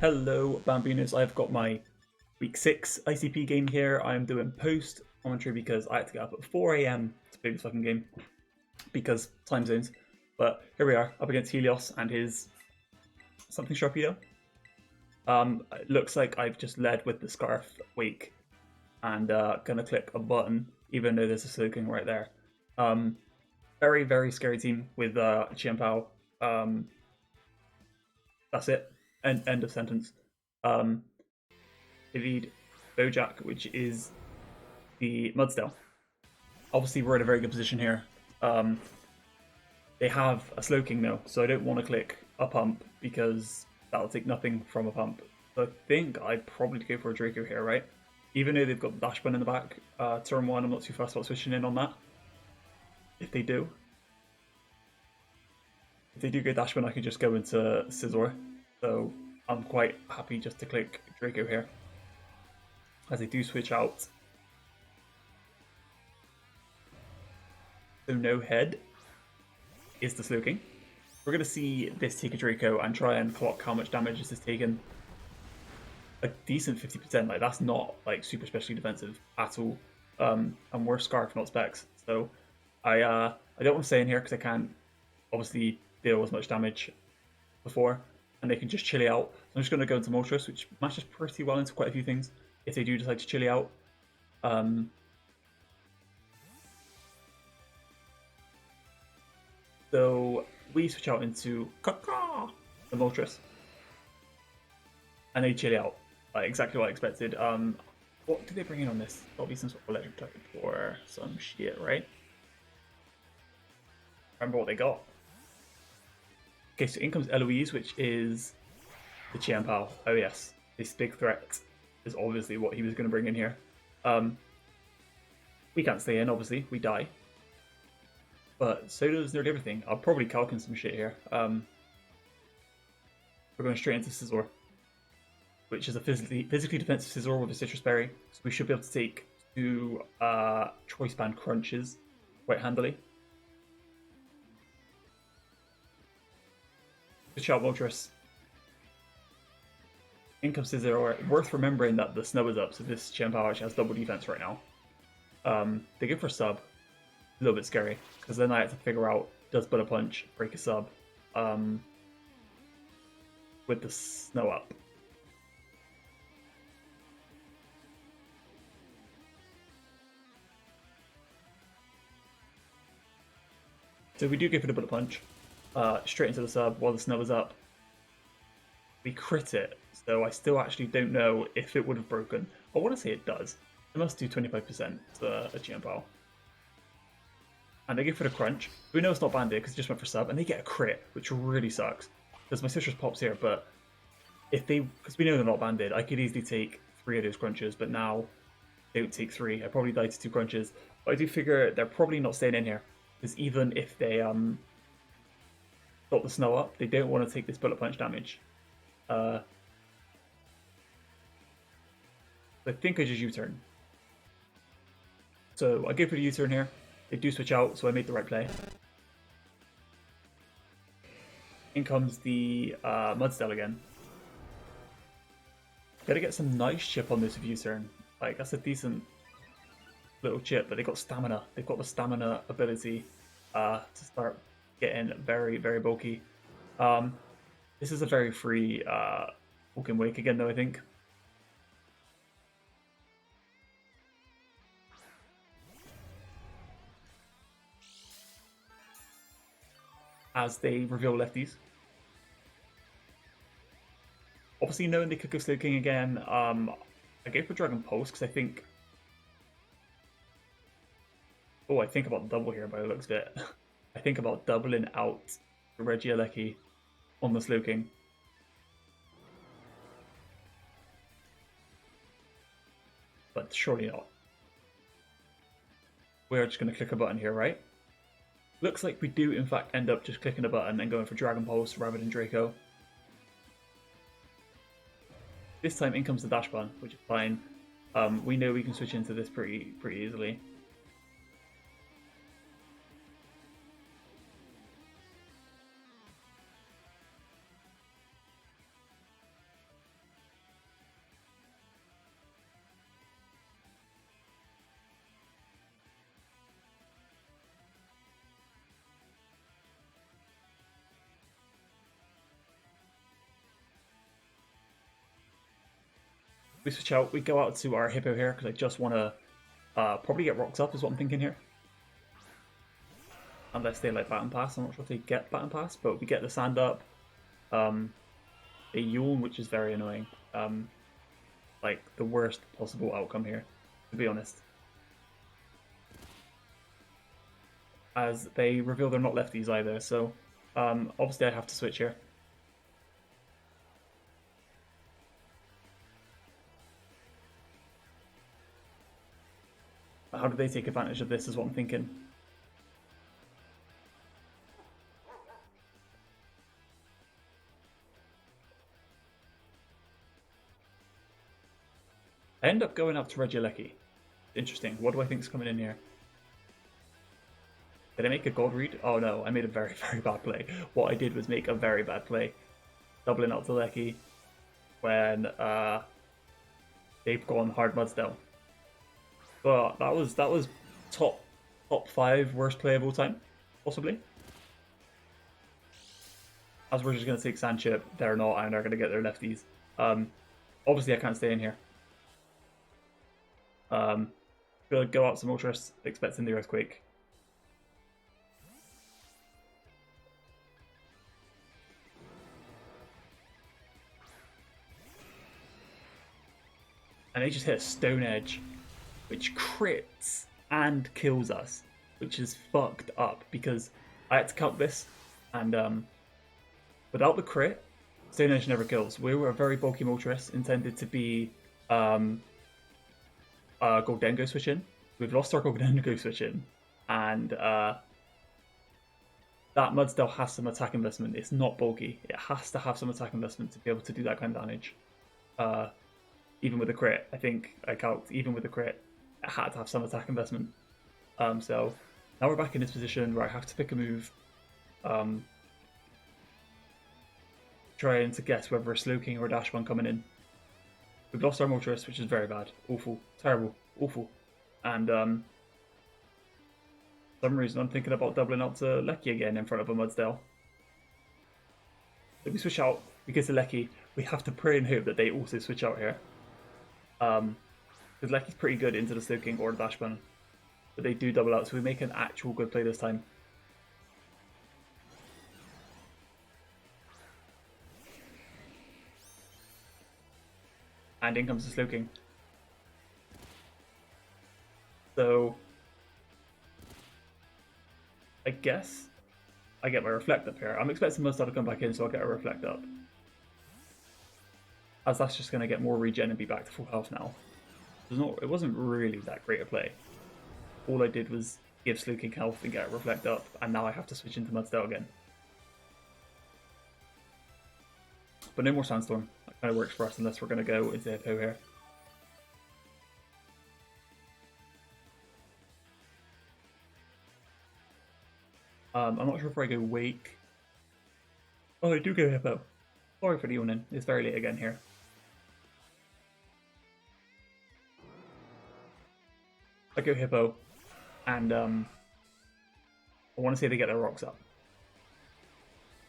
Hello, Bambinos. I've got my week 6 ICP game here. I'm doing post commentary because I had to get up at 4 a.m. to play this fucking game because time zones. But here we are, up against Helios and his something Sharpedo. It looks like I've just led with the Scarf Wake and gonna click a button, even though there's a Slowking right there. Very, very scary team with Chiampao. That's it. End of sentence. They lead Bojack, which is the Mudsdale. Obviously, we're in a very good position here. They have a Slowking though, so I don't want to click a pump because that'll take nothing from a pump. So I think I'd probably go for a Draco here, right? Even though they've got Dash Bun in the back, turn 1, I'm not too fast about switching in on that. If they do go Dash Bun, I could just go into Scizor. So I'm quite happy just to click Draco here. As they do switch out. So no head is the Slowking. We're going to see this take a Draco and try and clock how much damage this is taken. A decent 50%, like that's not like super specially defensive at all. And we're Scarf, not Specs. So I don't want to stay in here because I can't obviously deal as much damage before. And they can just chilly out. So I'm just going to go into Moltres, which matches pretty well into quite a few things if they do decide to chilly out. So we switch out into Kaka, the Moltres. And they chilly out. Exactly what I expected. What do they bring in on this? There'll be some sort of electric type or some shit, right? Remember what they got. Okay, so in comes Eloise, which is the Chiampao. Oh yes, this big threat is obviously what he was going to bring in here. We can't stay in, obviously, we die. But so does nearly everything. I'll probably calc in some shit here. We're going straight into Scizor, which is a physically defensive Scizor with a Citrus Berry. So we should be able to take 2 Choice Band Crunches quite handily. Good shot, Moltres. In comes Scizor. Worth remembering that the snow is up, so this Chiampao actually has double defense right now. They go for a sub. A little bit scary, because then I have to figure out, does Butter Punch break a sub with the snow up? So we do go for the Butter Punch, straight into the sub while the snow is up. We crit it, so I still actually don't know if it would have broken. I want to say it does. It must do 25% to a Chiampao. And they go for the crunch. We know it's not banded because it just went for sub, and they get a crit, which really sucks. Because my citrus pops here, but if they, because we know they're not banded, I could easily take 3 of those crunches, but now they don't take 3. I probably died to 2 crunches. But I do figure they're probably not staying in here. Because even if they got the snow up, they don't want to take this bullet punch damage. I think I just U-turn. So I go for the U-turn here. They do switch out, so I made the right play. In comes the Mudsdale again. Gotta get some nice chip on this U-turn. Like, that's a decent little chip, but they got stamina. They've got the stamina ability to start getting very, very bulky. This is a very free Walking Wake again, though, I think. As they reveal lefties. Obviously, knowing they could go Slowking again, I go for Dragon Pulse because I think... Oh, I think about double here by the looks of it. I think about doubling out the Regieleki on the Slowking. But surely not. We're just going to click a button here, right? Looks like we do, in fact, end up just clicking a button and going for Dragon Pulse rather than Draco. This time in comes the Dash Bun, which is fine. We know we can switch into this pretty easily. We switch out. We go out to our Hippo here because I just want to probably get rocks up is what I'm thinking here. Unless they like Baton Pass. I'm not sure if they get Baton Pass, but we get the sand up. A yawn, which is very annoying. Like the worst possible outcome here, to be honest. As they reveal they're not lefties either, so obviously I have to switch here. How do they take advantage of this is what I'm thinking. I end up going up to Regieleki. Interesting. What do I think is coming in here? Did I make a gold read? Oh no, I made a very, very bad play. What I did was make a very bad play. Doubling out to Lecky when they've gone hard Mudsdale. But that was top 5 worst play of all time, possibly. As we're just gonna take Sandchip, they're not, and they're gonna get their lefties. Obviously I can't stay in here. Gonna go out some Ultras, expecting the Earthquake. And they just hit a Stone Edge, which crits and kills us, which is fucked up because I had to count this, and without the crit, Stone Edge never kills. We were a very bulky Moltres intended to be Goldengo switch in. We've lost our Goldengo switch in, and that Mudsdale has some attack investment. It's not bulky. It has to have some attack investment to be able to do that kind of damage. Even with the crit, I think I calced, even with the crit, it had to have some attack investment. So now we're back in this position where I have to pick a move. Trying to guess whether a Slow King or a Dash One coming in. We've lost our Moltres, which is very bad. Awful. Terrible. Awful. And for some reason I'm thinking about doubling out to Lecky again in front of a Mudsdale. If we switch out, because of Lecky, we have to pray and hope that they also switch out here. Because Lecky's pretty good into the Slow King or the Dash Bun. But they do double out, so we make an actual good play this time. And in comes the Slow King. So I guess I get my Reflect up here. I'm expecting Mudsdale to come back in, so I'll get a Reflect up. As that's just going to get more regen and be back to full health now. It wasn't really that great a play. All I did was give Slow King health and get a Reflect up, and now I have to switch into Mudsdale again. But no more Sandstorm. That kind of works for us unless we're going to go into Hippo here. I'm not sure if I go Wake. Oh, I do go Hippo. Sorry for the yawning. It's very late again here. I go Hippo, and I want to say they get their rocks up.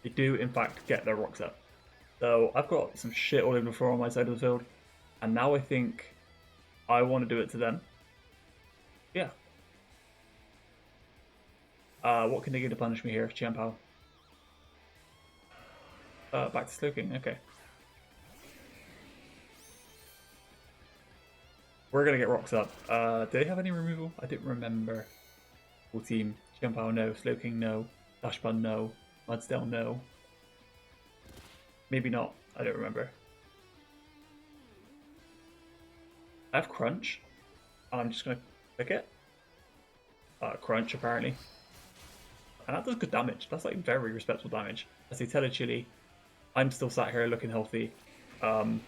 They do, in fact, get their rocks up. So I've got some shit all over the floor on my side of the field, and now I think I want to do it to them. Yeah. What can they do to punish me here, Chiampao? Back to Slow King, okay. We're gonna get rocks up. Do they have any removal? I didn't remember. Full team. Chiampao, no. Slow King, no. Dash Bun, no. Mudsdale, no. Maybe not. I don't remember. I have Crunch, and I'm just gonna click it. Crunch, apparently. And that does good damage. That's like very respectable damage. As they tell a Chili, I'm still sat here looking healthy. All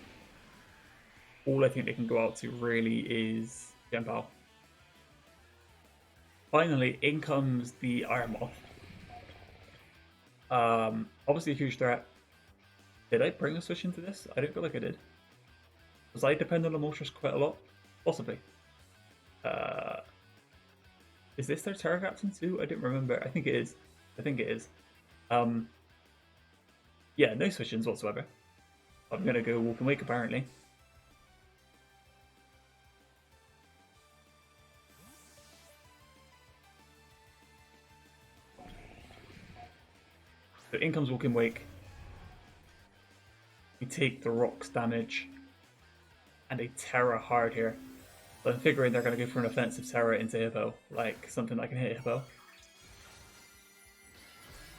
I think they can go out to really is Genpao. Finally, in comes the Iron Moth. Obviously a huge threat. Did I bring a switch into this? I don't feel like I did. Was I depend on the Moltres quite a lot? Possibly. Is this their Terra Captain too? I didn't remember. I think it is. I think it is. Yeah, no switch-ins whatsoever. I'm gonna go Walk and Wake apparently. in comes Walking Wake. We take the rocks damage. And a Terra hard here. So I'm figuring they're going to go for an offensive Terra into Hippo. Like something that can hit Hippo.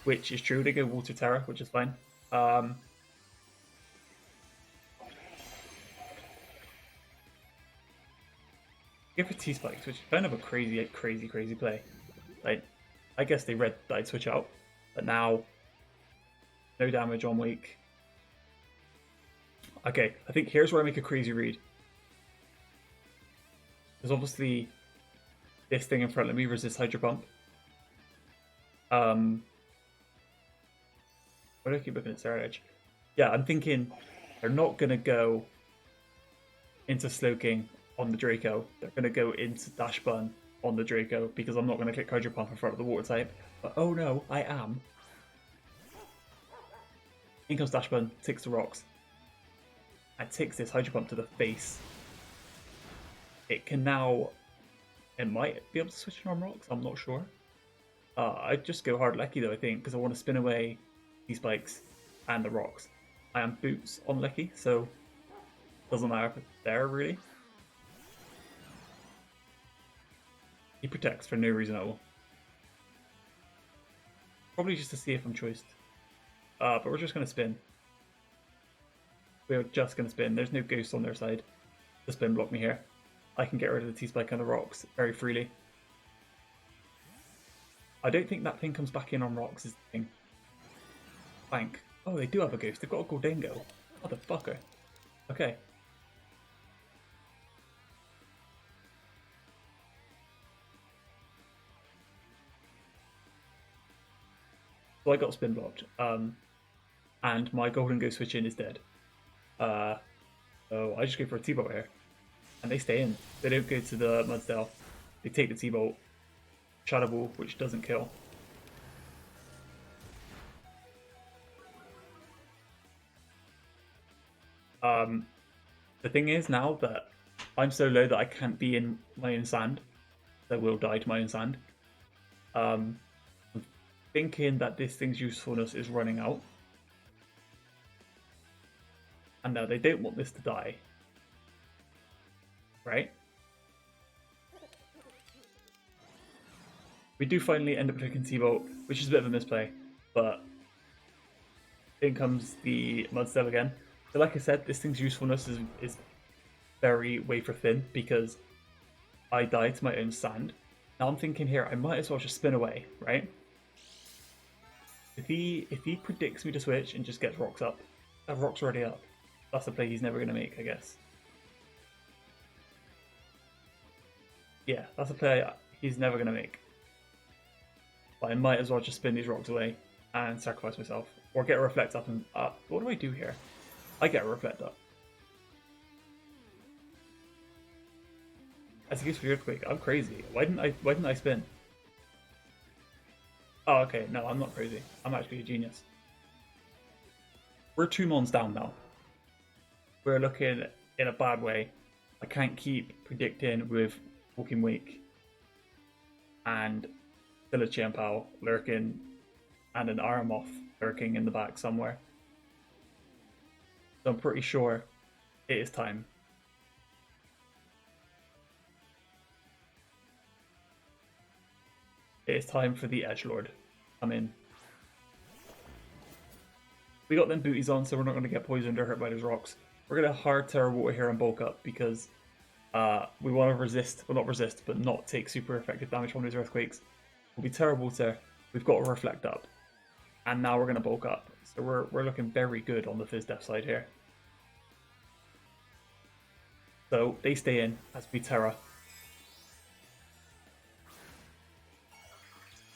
Which is true, they go Water Terra, which is fine. Go for T-Spikes, which is kind of a crazy play. Like, I guess they read that I'd switch out, but now, no damage on weak. Okay, I think here's where I make a crazy read. Because obviously, this thing in front of me resists Hydro Pump. Why do I keep looking at Ceruledge? Yeah, I'm thinking they're not going to go into Slowking on the Draco. They're going to go into Dash Bun on the Draco because I'm not going to click Hydro Pump in front of the Water type. But oh no, I am. In comes Dash Bun, takes the rocks. And takes this Hydro Pump to the face. It can now... It might be able to switch it on rocks, I'm not sure. I'd just go hard Lecky though, I think, because I want to spin away these spikes and the rocks. I am boots on Lecky, so doesn't matter if it's there really. He protects for no reason at all. Probably just to see if I'm choiced. But we're just going to spin. We're just going to spin. There's no ghost on their side. The spin block me here. I can get rid of the T-Spike and the rocks very freely. I don't think that thing comes back in on rocks is the thing. Bank. Oh, they do have a ghost. They've got a Goldengo. Motherfucker. Okay. So I got spin blocked. And my Goldengo switch in is dead. So I just go for a T-Bolt here. And they stay in. They don't go to the Mudsdale. They take the T-Bolt. Shadow Ball, which doesn't kill. The thing is now that I'm so low that I can't be in my own sand. I will die to my own sand. I'm thinking that this thing's usefulness is running out. And now they don't want this to die. Right? We do finally end up clicking T-Bolt, which is a bit of a misplay, but in comes the Mudsdale again. So like I said, this thing's usefulness is very wafer thin because I die to my own sand. Now I'm thinking here, I might as well just spin away, right? If he predicts me to switch and just gets rocks up, that rock's already up. That's a play he's never going to make, I guess. Yeah, that's a play he's never going to make. But I might as well just spin these rocks away and sacrifice myself. Or get a reflect up and up. What do I do here? I get a reflect up. As a gift for the earthquake, I'm crazy. Why didn't I spin? Oh, okay, no, I'm not crazy. I'm actually a genius. We're 2 mons down now. We're looking in a bad way. I can't keep predicting with Walking Wake and Village Chiampao lurking and an Aramoth lurking in the back somewhere. So I'm pretty sure it is time. It is time for the Edgelord. Come in. We got them booties on, so we're not going to get poisoned or hurt by those rocks. We're going to hard Terra Water here and bulk up because we want to resist, well not resist, but not take super effective damage from those earthquakes. We'll be Terra Water. We've got to reflect up. And now we're going to bulk up. So we're looking very good on the Fizz Def side here. So they stay in as we Terra.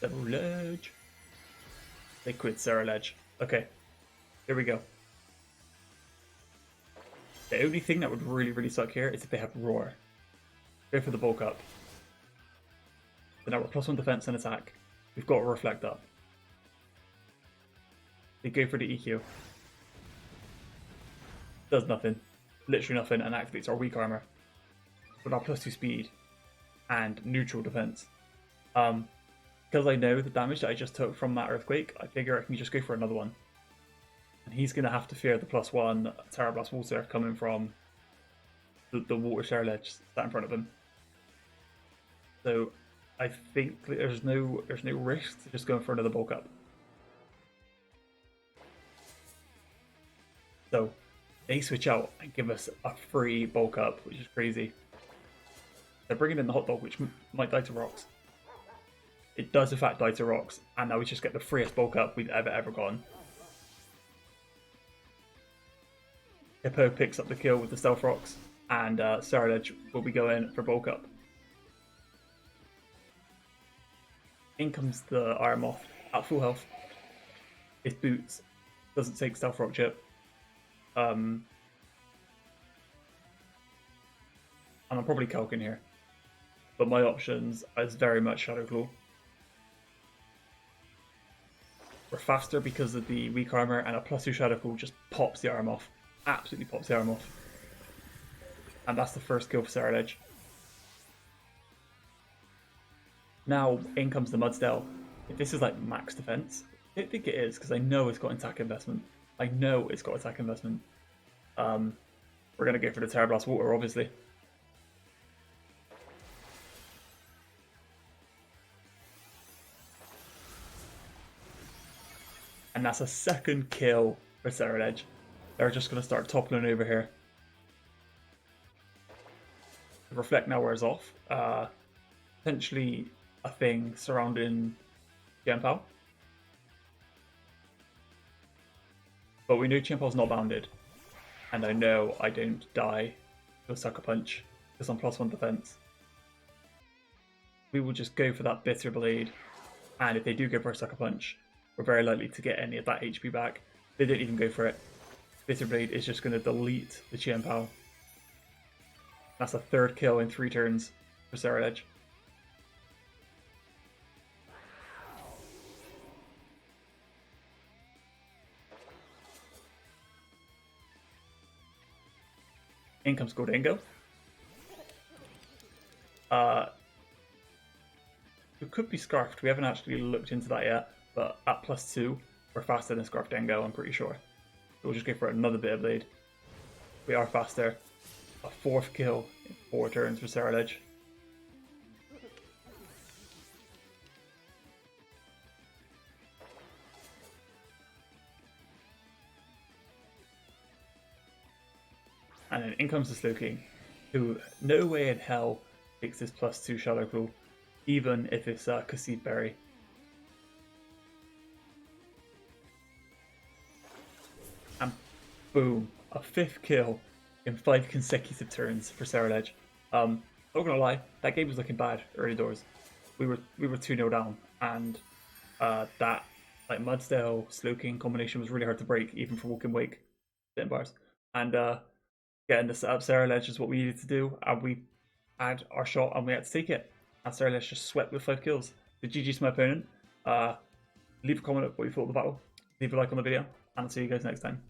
Ceruledge. They quit Ceruledge. Okay, here we go. The only thing that would really suck here is if they have Roar. Go for the bulk up. So now we're +1 defense and attack. We've got to reflect up. They go for the EQ. Does nothing. Literally nothing, and activates our weak armor. With our +2 speed and neutral defense. because I know the damage that I just took from that earthquake, I figure I can just go for another one. And he's going to have to fear the +1 Terra Blast Water coming from the water Ceruledge sat in front of him. So I think there's no risk to just going for another bulk up. So they switch out and give us a free bulk up, which is crazy. They're bringing in the hot dog, which might die to rocks. It does in fact die to rocks, and now we just get the freest bulk up we've ever gotten. Hippo picks up the kill with the stealth rocks, and Ceruledge will be going for bulk up. In comes the Iron Moth at full health. His boots doesn't take stealth rock chip. And I'm probably calking here, but my options is very much Shadow Claw. We're faster because of the weak armor, and a +2 Shadow Claw just pops the arm off. Absolutely pops the arm off. And that's the first kill for Ceruledge. Now in comes the Mudsdale. If this is like max defense, I don't think it is, because I know it's got attack investment. We're going to go for the Terra Blast Water, obviously. And that's a second kill for Ceruledge. They're just going to start toppling over here. The Reflect now wears off. Potentially a thing surrounding Genpao. But we know Genpao's not bounded. And I know I don't die to a Sucker Punch because I'm +1 defense. We will just go for that Bitter Blade. And if they do go for a Sucker Punch, we're very likely to get any of that HP back. They don't even go for it. Bitter Blade is just going to delete the Genpao. That's a third kill in 3 turns for Ceruledge. In comes Gurtbilbo. It could be Scarfed. We haven't actually looked into that yet, but at +2, we're faster than Scarfed Dengo, I'm pretty sure. So we'll just go for another Bitter Blade. We are faster. A 4th kill in 4 turns for Ceruledge. And then in comes the Slowking, who no way in hell takes this +2 Shadow Claw, even if it's Cassette Berry. And boom, a 5th kill in 5 consecutive turns for Ceruledge. Not gonna lie, that game was looking bad early doors. We were 2-0 down, and that like Mudsdale Slowking combination was really hard to break, even for Walking Wake sitting bars. And getting the setup Ceruledge is what we needed to do, and we had our shot and we had to take it. And Ceruledge just swept with 5 kills. So GG's to my opponent. Leave a comment what you thought of the battle. Leave a like on the video, and I'll see you guys next time.